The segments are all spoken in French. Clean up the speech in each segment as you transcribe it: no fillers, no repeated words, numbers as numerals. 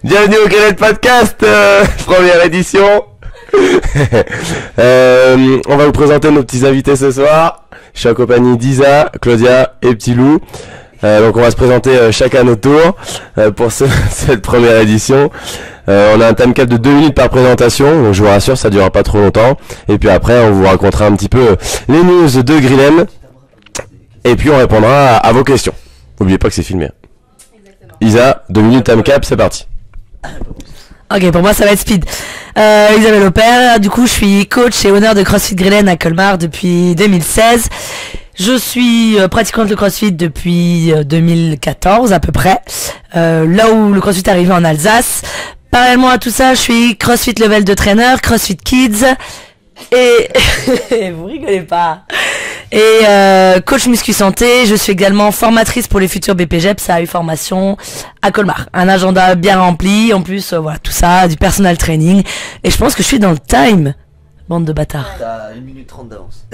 Bienvenue au Grenade Podcast, première édition. On va vous présenter nos petits invités ce soir. Je suis en compagnie d'Isa, Claudia et Petit Loup. Donc on va se présenter chacun à notre tour pour cette première édition. On a un time cap de 2 minutes par présentation, donc je vous rassure, ça durera pas trop longtemps. Et puis après, on vous racontera un petit peu les news de Grillen. Et puis on répondra à vos questions. N'oubliez pas que c'est filmé. Exactement. Isa, 2 minutes time cap, c'est parti. Ok, pour moi ça va être speed. Isabelle Aupert, du coup je suis coach et honneur de CrossFit Grillen à Colmar depuis 2016. Je suis pratiquante de CrossFit depuis 2014 à peu près, là où le CrossFit est arrivé en Alsace. Parallèlement à tout ça, je suis CrossFit Level 2 Trainer, CrossFit Kids et vous rigolez pas. Et coach muscu santé, je suis également formatrice pour les futurs BPGEPS à U-Formation à Colmar. Un agenda bien rempli, en plus voilà tout ça, du personal training. Et je pense que je suis dans le time, bande de bâtards. T'as 1 minute 30 d'avance.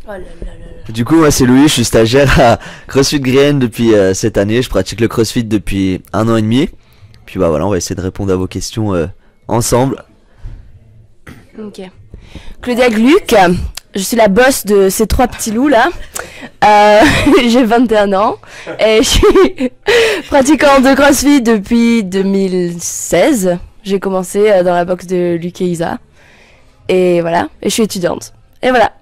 Oh là là là là. Du coup, moi c'est Louis, je suis stagiaire à CrossFit Grillen depuis cette année. Je pratique le CrossFit depuis 1 an et demi. Puis bah voilà, on va essayer de répondre à vos questions ensemble. Ok. Claudia Gluck, je suis la boss de ces 3 petits loups là. J'ai 21 ans et je suis pratiquante de CrossFit depuis 2016. J'ai commencé dans la box de Luc et Isa. Et voilà, et je suis étudiante. Et voilà.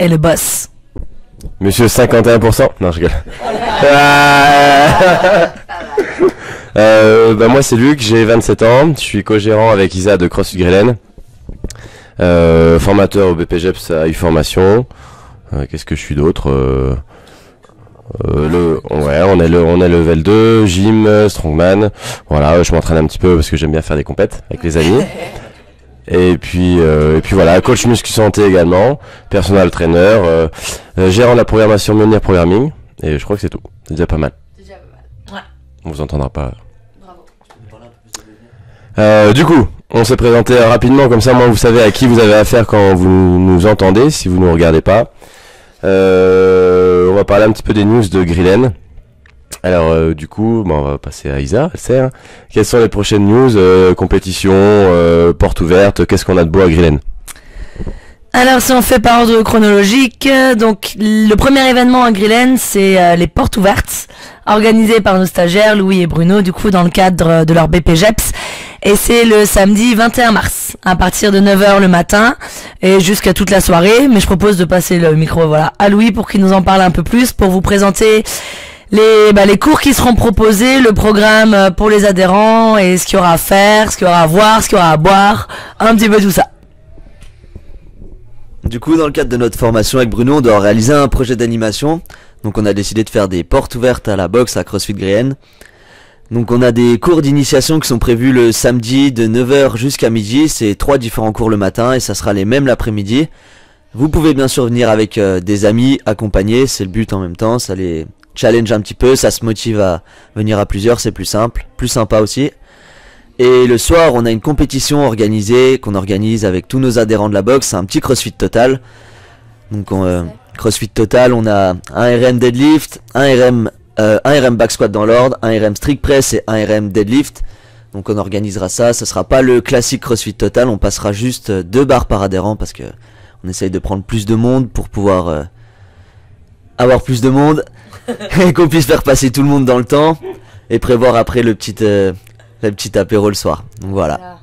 Et le boss. Monsieur 51%. Non, je rigole. Bah moi c'est Luc, j'ai 27 ans, je suis co-gérant avec Isa de CrossFit Grillen, formateur au BPGEPS à U-Formation. Qu'est-ce que je suis d'autre? On est level 2, gym, strongman. Voilà, je m'entraîne un petit peu parce que j'aime bien faire des compètes avec les amis. Et puis voilà, coach muscu santé également, personal trainer, gérant de la programmation Mjolnir Programming. Et je crois que c'est tout. C'est déjà pas mal. Ouais. On vous entendra pas. Bravo. Du coup, on s'est présenté rapidement, comme ça, moi, vous savez à qui vous avez affaire quand vous nous entendez, si vous ne nous regardez pas. On va parler un petit peu des news de Grillen. Alors, du coup, bon, on va passer à Isa, elle sert. Quelles sont les prochaines news, compétitions, portes ouvertes, qu'est-ce qu'on a de beau à Grillen? Alors si on fait par ordre chronologique, donc le premier événement à Grillen, c'est les portes ouvertes, organisées par nos stagiaires Louis et Bruno, du coup dans le cadre de leur BPGEPS. Et c'est le samedi 21 mars, à partir de 9h le matin, et jusqu'à toute la soirée. Mais je propose de passer le micro voilà, à Louis pour qu'il nous en parle un peu plus, pour vous présenter les cours qui seront proposés, le programme pour les adhérents, et ce qu'il y aura à faire, ce qu'il y aura à voir, ce qu'il y aura à boire, un petit peu tout ça. Du coup, dans le cadre de notre formation avec Bruno, on doit réaliser un projet d'animation. Donc on a décidé de faire des portes ouvertes à la boxe à CrossFit Grillen. Donc on a des cours d'initiation qui sont prévus le samedi de 9h jusqu'à midi. C'est 3 différents cours le matin et ça sera les mêmes l'après-midi. Vous pouvez bien sûr venir avec des amis accompagnés, c'est le but en même temps. Ça les challenge un petit peu, ça se motive à venir à plusieurs, c'est plus simple, plus sympa aussi. Et le soir, on a une compétition organisée, qu'on organise avec tous nos adhérents de la boxe, c'est un petit CrossFit Total. Donc CrossFit Total, on a un RM deadlift, un RM back squat dans l'ordre, un RM strict press et un RM deadlift. Donc on organisera ça, ce sera pas le classique CrossFit Total, on passera juste 2 barres par adhérent parce que on essaye de prendre plus de monde pour pouvoir avoir plus de monde et qu'on puisse faire passer tout le monde dans le temps et prévoir après le petit apéro le soir. Donc voilà.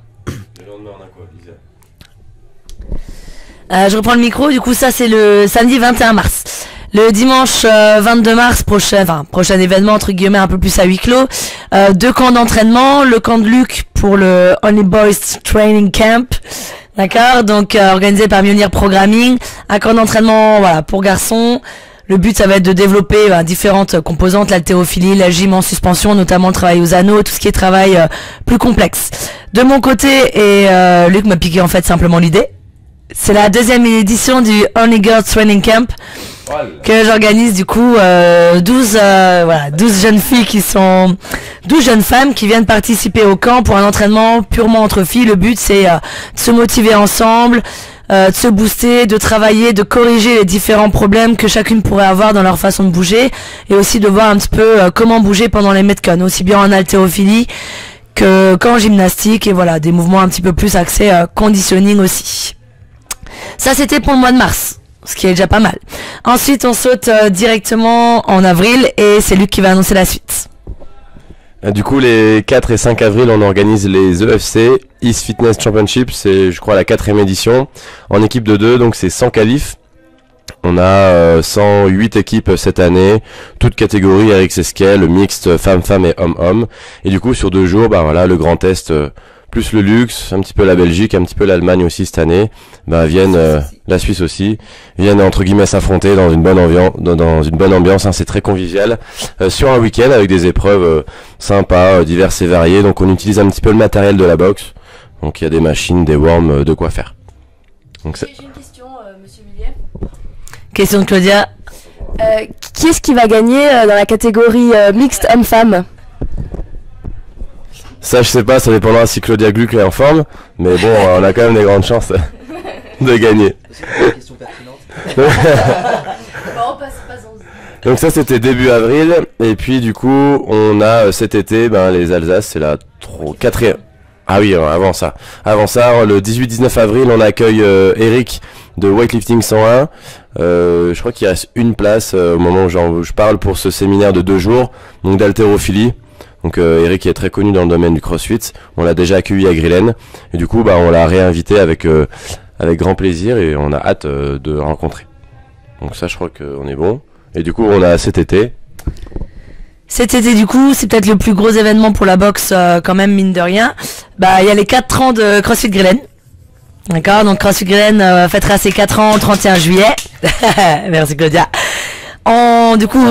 Je reprends le micro, du coup ça c'est le samedi 21 mars. Le dimanche 22 mars prochain événement entre guillemets un peu plus à huis clos. 2 camps d'entraînement, le camp de Luc pour le Only Boys Training Camp. D'accord, donc organisé par Mjolnir Programming, un camp d'entraînement voilà pour garçons. Le but ça va être de développer différentes composantes, l'haltérophilie, la gym en suspension, notamment le travail aux anneaux, tout ce qui est travail plus complexe. De mon côté, et Luc m'a piqué en fait simplement l'idée, c'est la 2e édition du Only Girls Training Camp que j'organise du coup 12 jeunes filles qui sont 12 jeunes femmes qui viennent participer au camp pour un entraînement purement entre filles. Le but c'est de se motiver ensemble, de se booster, de travailler, de corriger les différents problèmes que chacune pourrait avoir dans leur façon de bouger, et aussi de voir un petit peu comment bouger pendant les Metcon, aussi bien en haltérophilie qu'en gymnastique, et voilà, des mouvements un petit peu plus axés conditioning aussi. Ça, c'était pour le mois de mars, ce qui est déjà pas mal. Ensuite, on saute directement en avril, et c'est Luc qui va annoncer la suite. Du coup, les 4 et 5 avril, on organise les EFC, East Fitness Championship, c'est je crois la 4e édition, en équipe de 2, donc c'est 100 qualifs. On a 108 équipes cette année, toutes catégories RX Scale, mixte, femmes-femmes et hommes-hommes. Et du coup, sur 2 jours, bah voilà, le Grand Est, plus le luxe, un petit peu la Belgique, un petit peu l'Allemagne aussi cette année, bah viennent, la Suisse aussi, viennent entre guillemets s'affronter dans une bonne ambiance, hein, c'est très convivial, sur un week-end avec des épreuves sympas, diverses et variées. Donc on utilise un petit peu le matériel de la boxe, donc il y a des machines, des worms, de quoi faire. Donc J'ai une question, monsieur Millier. Question de Claudia. Qui est-ce qui va gagner dans la catégorie mixte homme-femme? Ça je sais pas, ça dépendra si Claudia Gluck est en forme, mais bon, on a quand même des grandes chances de gagner. C'est une question pertinente. Donc ça c'était début avril, et puis du coup on a cet été les Alsaces, c'est la 4e. Ah oui, avant ça, le 18-19 avril on accueille Eric de Weightlifting 101. Je crois qu'il reste une place au moment où je parle pour ce séminaire de 2 jours, donc d'haltérophilie. Donc Eric est très connu dans le domaine du CrossFit, on l'a déjà accueilli à Grillen, et du coup on l'a réinvité avec grand plaisir, et on a hâte de le rencontrer. Donc ça je crois qu'on est bon. Et du coup on a cet été. Cet été, du coup, c'est peut-être le plus gros événement pour la boxe, quand même, mine de rien. Bah, il y a les 4 ans de CrossFit Grillen. D'accord, donc CrossFit Grillen fêtera ses 4 ans au 31 juillet. Merci Claudia. Du coup,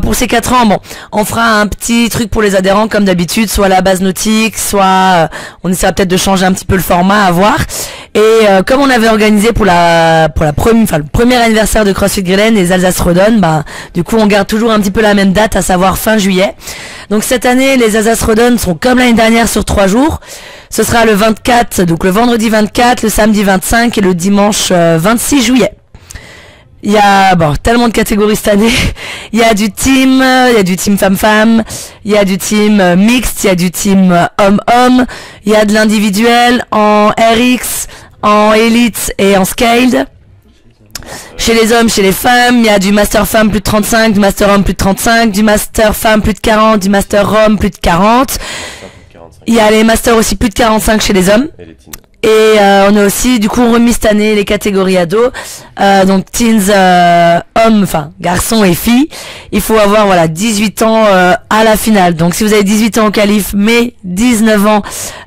pour ces 4 ans, bon, on fera un petit truc pour les adhérents comme d'habitude, soit la base nautique, soit on essaiera peut-être de changer un petit peu le format à voir. Et comme on avait organisé pour le premier anniversaire de CrossFit Grillen, les Alsace Redon, du coup on garde toujours un petit peu la même date, à savoir fin juillet. Donc cette année, les Alsace Redon sont comme l'année dernière sur 3 jours. Ce sera le 24, donc le vendredi 24, le samedi 25 et le dimanche 26 juillet. Il y a tellement de catégories cette année. Il y a du team femme-femme, il y a du team mixte, il y a du team homme-homme, il y a de l'individuel en RX, en Elite et en Scaled. Chez les hommes, chez les femmes, il y a du Master Femme plus de 35, du Master Homme plus de 35, du Master Femme plus de 40, du Master Homme plus de 40. Il y a les Masters aussi plus de 45 chez les hommes. Et on a aussi du coup remis cette année les catégories ados, donc teens, hommes, enfin garçons et filles. Il faut avoir 18 ans à la finale. Donc si vous avez 18 ans au qualif mais 19 ans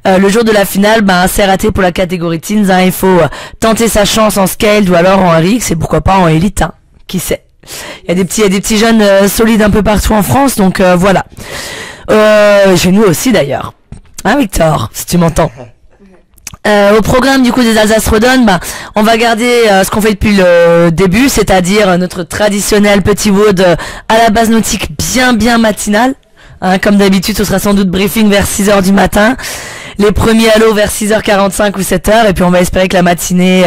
le jour de la finale, c'est raté pour la catégorie teens. Il faut tenter sa chance en scaled ou alors en RX et pourquoi pas en élite. Qui sait. Il y a des petits jeunes solides un peu partout en France, donc voilà. Chez nous aussi d'ailleurs. Hein Victor, si tu m'entends. Au programme du coup des Alsace Redon, on va garder ce qu'on fait depuis le début, c'est-à-dire notre traditionnel petit wood à la base nautique bien matinal. Comme d'habitude, ce sera sans doute briefing vers 6h du matin. Les premiers halos vers 6h45 ou 7h, et puis on va espérer que la matinée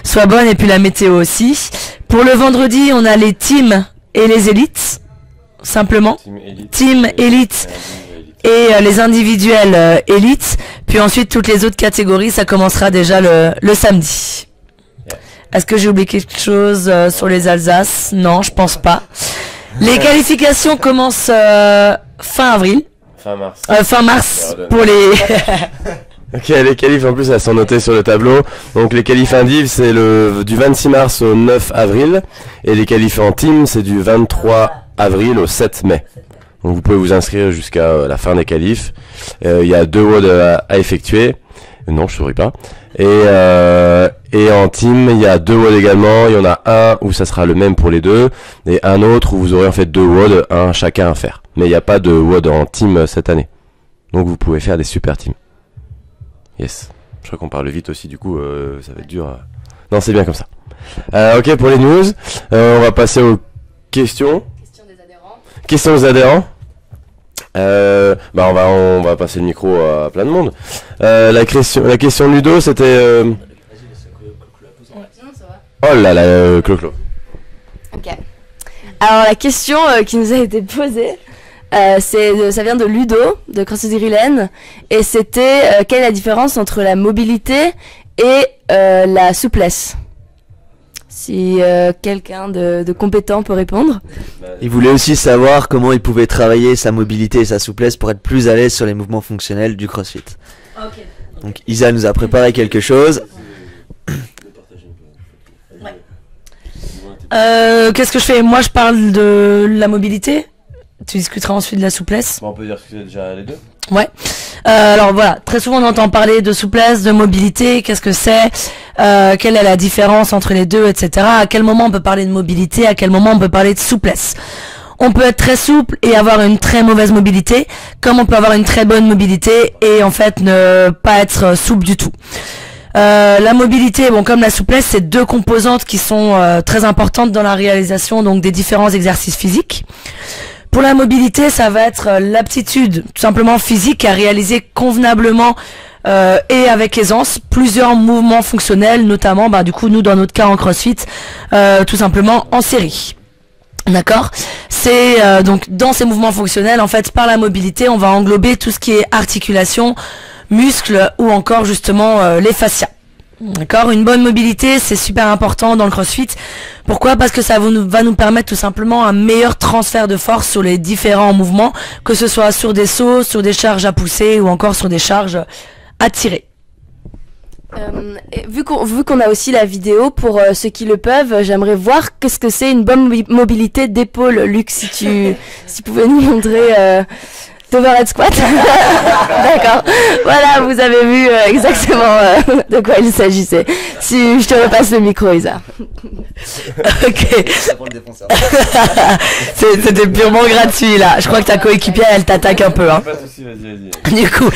soit bonne, et puis la météo aussi. Pour le vendredi, on a les teams et les élites, simplement. Team élite. Et les individuels élites, puis ensuite toutes les autres catégories, ça commencera déjà le samedi. Est-ce que j'ai oublié quelque chose sur les Alsaces? Non, je pense pas. Les qualifications commencent fin avril. Fin mars pour les... Ok, les qualifs en plus elles sont notées sur le tableau. Donc les qualifs indiv c'est du 26 mars au 9 avril, et les qualifs en team c'est du 23 avril au 7 mai. Donc vous pouvez vous inscrire jusqu'à la fin des qualifs. Il y a 2 WOD à effectuer. Non, je souris pas. Et en team, il y a 2 WOD également. Il y en a un où ça sera le même pour les deux, et un autre où vous aurez en fait 2 WOD, un chacun à faire. Mais il n'y a pas de WOD en team cette année. Donc vous pouvez faire des super teams. Yes. Je crois qu'on parle vite aussi, du coup, ça va être dur. Non, c'est bien comme ça. Ok, pour les news, on va passer aux questions. Questions des adhérents. On va passer le micro à plein de monde. La question de Ludo, c'était... Oh là là, Clo-Clo. Ok. Alors la question qui nous a été posée, ça vient de Ludo, de CrossFit Grillen, et c'était quelle est la différence entre la mobilité et la souplesse? Si quelqu'un de compétent peut répondre. Il voulait aussi savoir comment il pouvait travailler sa mobilité et sa souplesse pour être plus à l'aise sur les mouvements fonctionnels du CrossFit. Ok. Donc Isa nous a préparé quelque chose. Qu'est-ce que je fais? Moi, je parle de la mobilité. Tu discuteras ensuite de la souplesse. On peut dire que c'est déjà les deux. Ouais. Alors voilà, très souvent on entend parler de souplesse, de mobilité, qu'est-ce que c'est, quelle est la différence entre les deux, etc. À quel moment on peut parler de mobilité, à quel moment on peut parler de souplesse. On peut être très souple et avoir une très mauvaise mobilité, comme on peut avoir une très bonne mobilité et en fait ne pas être souple du tout. La mobilité, bon, comme la souplesse, c'est deux composantes qui sont très importantes dans la réalisation donc des différents exercices physiques. Pour la mobilité, ça va être l'aptitude tout simplement physique à réaliser convenablement et avec aisance plusieurs mouvements fonctionnels, notamment du coup nous dans notre cas en CrossFit, tout simplement en série. D'accord? C'est donc dans ces mouvements fonctionnels, en fait, par la mobilité, on va englober tout ce qui est articulation, muscles ou encore justement les fascias. D'accord, une bonne mobilité, c'est super important dans le CrossFit. Pourquoi? Parce que ça va nous permettre tout simplement un meilleur transfert de force sur les différents mouvements, que ce soit sur des sauts, sur des charges à pousser ou encore sur des charges à tirer. Vu qu'on a aussi la vidéo, pour ceux qui le peuvent, j'aimerais voir qu'est-ce que c'est une bonne mobilité d'épaule. Luc, si tu pouvais nous montrer... Overhead squat. D'accord. Voilà, vous avez vu exactement de quoi il s'agissait. Si je te repasse le micro, Isa. Ok. C'était purement gratuit là. Je crois que ta coéquipière elle t'attaque un peu. Hein. Pas de soucis, vas-y. Du coup,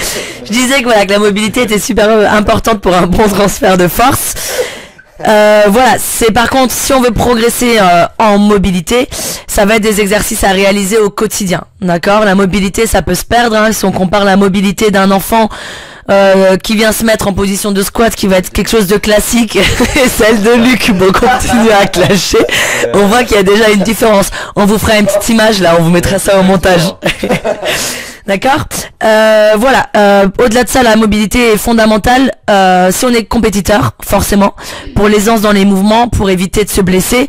je disais que la mobilité était super importante pour un bon transfert de force. Voilà, c'est par contre si on veut progresser en mobilité, ça va être des exercices à réaliser au quotidien, d'accord? La mobilité ça peut se perdre, hein, si on compare la mobilité d'un enfant qui vient se mettre en position de squat qui va être quelque chose de classique et celle de Luc, bon continue à clasher, on voit qu'il y a déjà une différence. On vous fera une petite image là, on vous mettra ça au montage. D'accord. Voilà. Au-delà de ça, la mobilité est fondamentale si on est compétiteur, forcément, pour l'aisance dans les mouvements, pour éviter de se blesser,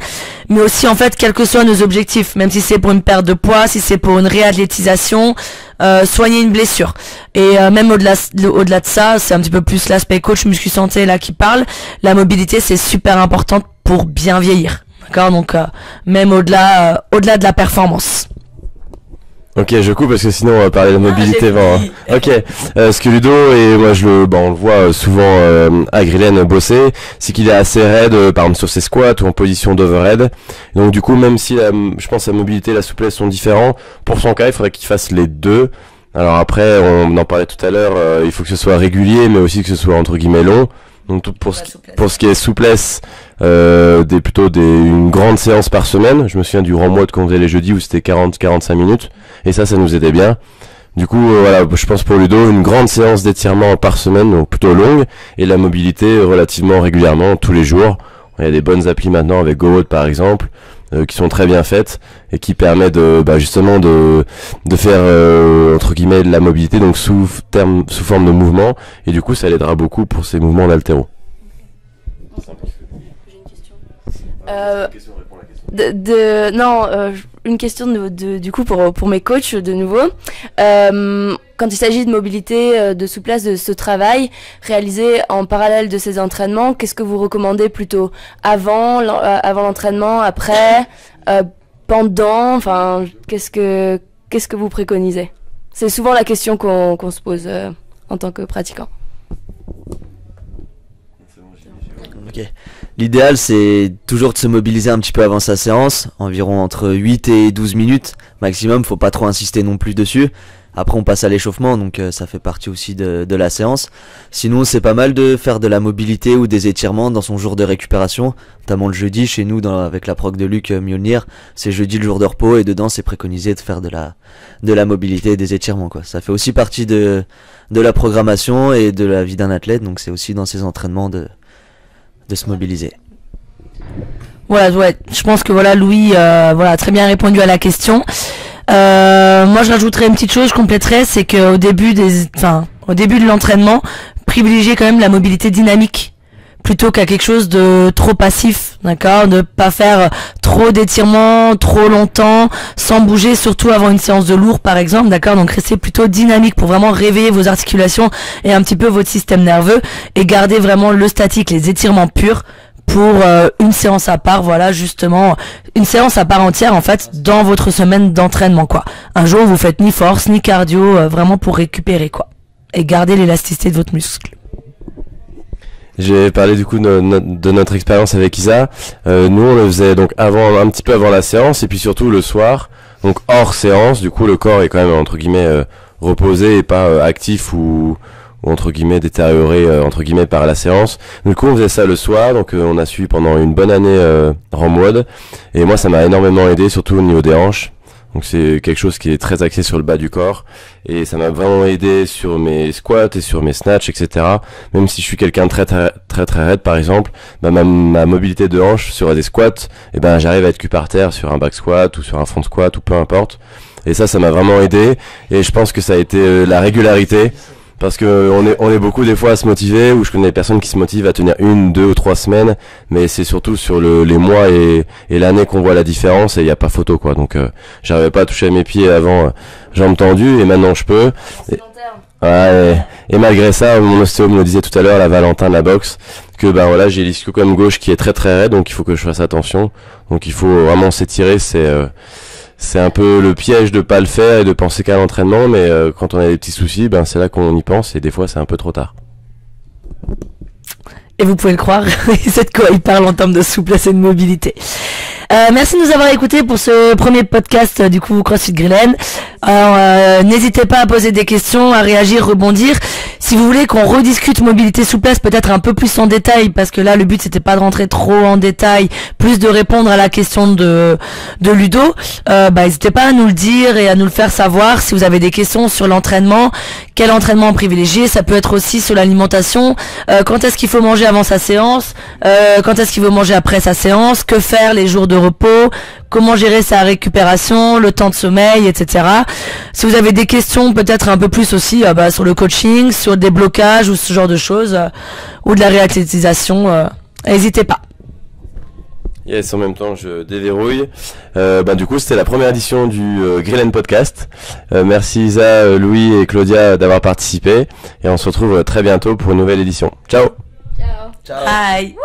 mais aussi en fait, quels que soient nos objectifs, même si c'est pour une perte de poids, si c'est pour une réathlétisation, soigner une blessure. Et même au-delà de ça, c'est un petit peu plus l'aspect coach muscu santé là qui parle. La mobilité, c'est super important pour bien vieillir. D'accord. Donc même au-delà de la performance. Ok, je coupe parce que sinon on va parler de mobilité avant. Hein. Ok, ce que Ludo et moi on le voit souvent à Grillen bosser, c'est qu'il est assez raide, par exemple sur ses squats ou en position d'overhead. Donc du coup, même si je pense que la mobilité et la souplesse sont différents, pour son cas, il faudrait qu'il fasse les deux. Alors après, on en parlait tout à l'heure, il faut que ce soit régulier, mais aussi que ce soit entre guillemets long. Donc pour ce qui est souplesse, une grande séance par semaine. Je me souviens du ROM-WOD qu'on faisait les jeudis où c'était 40-45 minutes. Et ça nous aidait bien. Du coup, voilà, je pense pour Ludo, une grande séance d'étirement par semaine, donc plutôt longue. Et la mobilité relativement régulièrement, tous les jours. Il y a des bonnes applis maintenant avec GoWOD par exemple, qui sont très bien faites et qui permettent justement de faire entre guillemets de la mobilité donc sous forme de mouvement, et du coup ça l'aidera beaucoup pour ces mouvements d'haltéro. Une question du coup pour mes coachs de nouveau. Quand il s'agit de mobilité, de souplesse, de ce travail réalisé en parallèle de ces entraînements, qu'est-ce que vous recommandez plutôt avant l'entraînement, après, pendant, enfin qu'est-ce que vous préconisez? C'est souvent la question qu'on se pose en tant que pratiquant. Ok. L'idéal, c'est toujours de se mobiliser un petit peu avant sa séance, environ entre 8 et 12 minutes maximum, faut pas trop insister non plus dessus. Après on passe à l'échauffement, donc ça fait partie aussi de la séance. Sinon c'est pas mal de faire de la mobilité ou des étirements dans son jour de récupération, notamment le jeudi chez nous avec la proc de Luc Mjolnir, c'est jeudi le jour de repos et dedans c'est préconisé de faire de la mobilité et des étirements quoi. Ça fait aussi partie de la programmation et de la vie d'un athlète, donc c'est aussi dans ses entraînements de se mobiliser. Voilà, ouais, je pense que voilà, Louis a très bien répondu à la question. Moi je rajouterais une petite chose, je compléterais, c'est qu'au début de l'entraînement, privilégier quand même la mobilité dynamique plutôt qu'à quelque chose de trop passif, d'accord, ne pas faire trop d'étirements trop longtemps sans bouger, surtout avant une séance de lourd par exemple, d'accord, donc restez plutôt dynamique pour vraiment réveiller vos articulations et un petit peu votre système nerveux et garder vraiment le statique, les étirements purs pour une séance à part, voilà, justement, une séance à part entière, en fait, dans votre semaine d'entraînement, quoi. Un jour, vous faites ni force, ni cardio, vraiment pour récupérer, quoi. Et garder l'élasticité de votre muscle. J'ai parlé du coup de notre expérience avec Isa. Nous, on le faisait donc un petit peu avant la séance, et puis surtout le soir, donc hors séance. Du coup, le corps est quand même, entre guillemets, reposé et pas actif ou entre guillemets détérioré entre guillemets par la séance. Du coup on faisait ça le soir, donc on a suivi pendant une bonne année Ramwod, et moi ça m'a énormément aidé, surtout au niveau des hanches. Donc c'est quelque chose qui est très axé sur le bas du corps, et ça m'a vraiment aidé sur mes squats et sur mes snatchs, etc. Même si je suis quelqu'un de très raide par exemple, bah ma mobilité de hanche sur des squats, et ben j'arrive à être cul par terre sur un back squat ou sur un front squat ou peu importe. Et ça m'a vraiment aidé, et je pense que ça a été la régularité. Parce que on est beaucoup des fois à se motiver, ou je connais des personnes qui se motivent à tenir 1, 2 ou 3 semaines, mais c'est surtout sur les mois et l'année qu'on voit la différence, et il n'y a pas photo quoi. Donc j'arrivais pas à toucher à mes pieds avant, jambes tendues, et maintenant je peux. Et malgré ça, mon ostéo me le disait tout à l'heure, la Valentin de la boxe, que bah voilà, j'ai l'ischio comme gauche qui est très raide, donc il faut que je fasse attention. Donc il faut vraiment s'étirer, c'est un peu le piège de pas le faire et de penser qu'à l'entraînement, mais quand on a des petits soucis, ben c'est là qu'on y pense, et des fois c'est un peu trop tard. Et vous pouvez le croire, c'est de quoi il parle en termes de souplesse et de mobilité. Merci de nous avoir écoutés pour ce premier podcast du coup CrossFit Grillen. N'hésitez pas à poser des questions, à réagir, rebondir. Si vous voulez qu'on rediscute mobilité souplesse peut-être un peu plus en détail, parce que là le but c'était pas de rentrer trop en détail, plus de répondre à la question de Ludo, n'hésitez pas à nous le dire et à nous le faire savoir. Si vous avez des questions sur l'entraînement, quel entraînement privilégier, ça peut être aussi sur l'alimentation, quand est-ce qu'il faut manger avant sa séance, quand est-ce qu'il faut manger après sa séance, que faire les jours de repos, comment gérer sa récupération, le temps de sommeil, etc. Si vous avez des questions peut-être un peu plus aussi sur le coaching, sur des blocages ou ce genre de choses, ou de la réathlétisation, n'hésitez pas. Yes, en même temps je déverrouille. Du coup c'était la première édition du Grillen Podcast. Merci Isa, Louis et Claudia d'avoir participé, et on se retrouve très bientôt pour une nouvelle édition. Ciao. Ciao. Ciao. Bye.